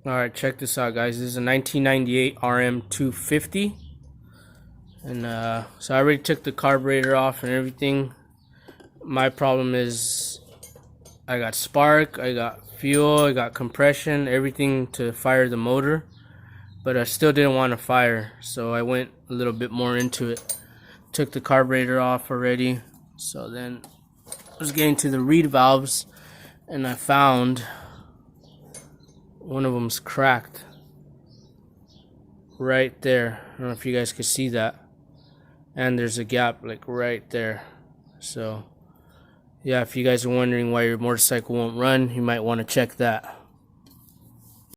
Alright, check this out, guys. This is a 1998 RM250. And so I already took the carburetor off and everything. My problem is I got spark, I got fuel, I got compression, everything to fire the motor. But I still didn't want to fire, so I went a little bit more into it. Took the carburetor off already. So then I was getting to the reed valves, and I found one of them's cracked right there. I don't know if you guys can see that. And there's a gap like right there. So yeah, if you guys are wondering why your motorcycle won't run, you might want to check that.